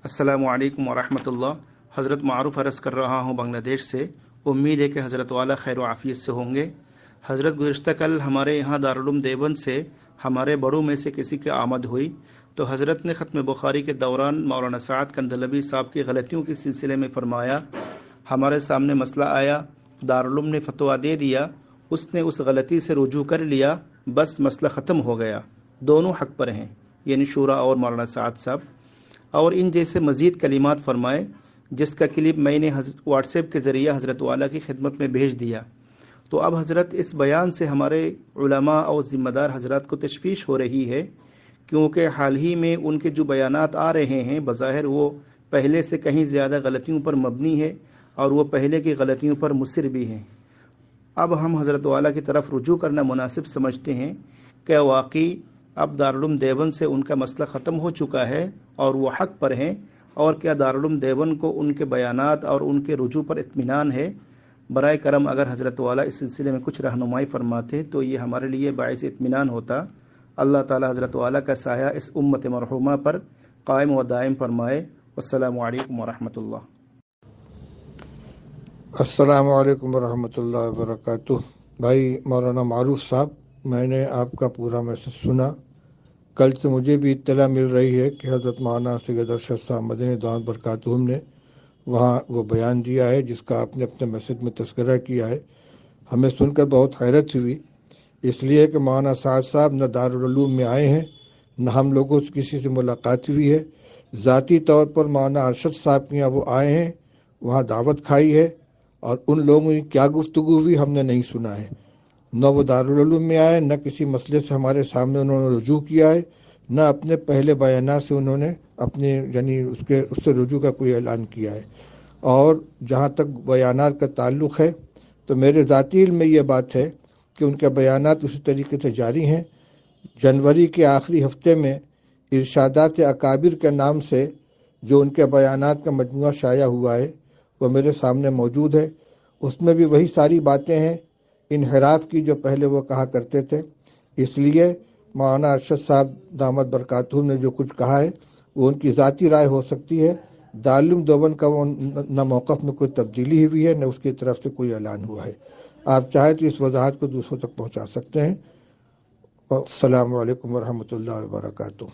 السلام علیکم ورحمۃ اللہ۔ حضرت معروف عرض کر رہا ہوں بنگلہ دیش سے۔ امید ہے کہ حضرت والا خیر و عافیت سے ہوں گے۔ حضرت گزشتہ کل ہمارے یہاں دارالعلوم دیوبند سے ہمارے بڑوں میں سے کسی کی آمد ہوئی تو حضرت نے ختم بخاری کے دوران مولانا سعد کندلوی صاحب کی غلطیوں کے سلسلے میں فرمایا، ہمارے سامنے مسئلہ آیا، دارالعلوم نے فتویٰ دے دیا، اس نے اس غلطی سے رجوع کر لیا، بس مسئلہ ختم ہو گیا، دونوں حق پر ہیں، یعنی شورا اور مولانا سعد صاحب، اور ان جیسے مزید کلمات فرمائے، جس کا کلپ میں نے واٹس ایپ کے ذریعہ حضرت والا کی خدمت میں بھیج دیا۔ تو اب حضرت اس بیان سے ہمارے علماء اور ذمہ دار حضرات کو تشویش ہو رہی ہے، کیونکہ حال ہی میں ان کے جو بیانات آ رہے ہیں بظاہر وہ پہلے سے کہیں زیادہ غلطیوں پر مبنی ہے اور وہ پہلے کی غلطیوں پر مصر بھی ہیں۔ اب ہم حضرت والا کی طرف رجوع کرنا مناسب سمجھتے ہیں کہ واقعی اب دارالعلوم دیوبند سے ان کا مسئلہ ختم ہو چکا ہے اور وہ حق پر ہیں، اور کیا دارالعلوم دیوبند کو ان کے بیانات اور ان کے رجوع پر اطمینان ہے؟ برائے کرم اگر حضرت والا اس سلسلے میں کچھ رہنمائی فرماتے تو یہ ہمارے لیے باعث اطمینان ہوتا۔ اللہ تعالی حضرت والا کا سایہ اس امت مرحومہ پر قائم و دائم فرمائے۔ والسلام علیکم ورحمۃ اللہ۔ السلام علیکم ورحمۃ اللہ وبرکاتہ۔ بھائی مولانا معروف صاحب، میں نے آپ کا پورا میسج سنا۔ کل سے مجھے بھی اطلاع مل رہی ہے کہ حضرت مولانا سید ارشد صاحب مدنی دامت برکاتہم نے وہاں وہ بیان دیا ہے جس کا آپ نے اپنے میسج میں تذکرہ کیا ہے۔ ہمیں سن کر بہت حیرت ہوئی، اس لیے کہ مولانا سعد صاحب نہ دارالعلوم میں آئے ہیں، نہ ہم لوگوں سے کسی سے ملاقات ہوئی ہے۔ ذاتی طور پر مولانا ارشد صاحب کے یہاں وہ آئے ہیں، وہاں دعوت کھائی ہے، اور ان لوگوں کی کیا گفتگو ہوئی ہم نے نہیں سنا ہے۔ نہ وہ دارالعلوم میں آئے، نہ کسی مسئلے سے ہمارے سامنے انہوں نے رجوع کیا ہے، نہ اپنے پہلے بیانات سے انہوں نے اپنے یعنی اس سے رجوع کا کوئی اعلان کیا ہے۔ اور جہاں تک بیانات کا تعلق ہے تو میرے ذاتی علم میں یہ بات ہے کہ ان کے بیانات اسی طریقے سے جاری ہیں۔ جنوری کے آخری ہفتے میں ارشادات اکابر کے نام سے جو ان کے بیانات کا مجموعہ شائع ہوا ہے وہ میرے سامنے موجود ہے۔ اس میں بھی وہی ساری باتیں ہیں انحراف کی جو پہلے وہ کہا کرتے تھے۔ اس لیے مولانا ارشد صاحب دامت برکاتہم نے جو کچھ کہا ہے وہ ان کی ذاتی رائے ہو سکتی ہے۔ دارالعلوم دیوبند کا نہ موقف میں کوئی تبدیلی ہوئی ہے، نہ اس کی طرف سے کوئی اعلان ہوا ہے۔ آپ چاہیں تو اس وضاحت کو دوسروں تک پہنچا سکتے ہیں۔ السلام علیکم ورحمۃ اللہ وبرکاتہ۔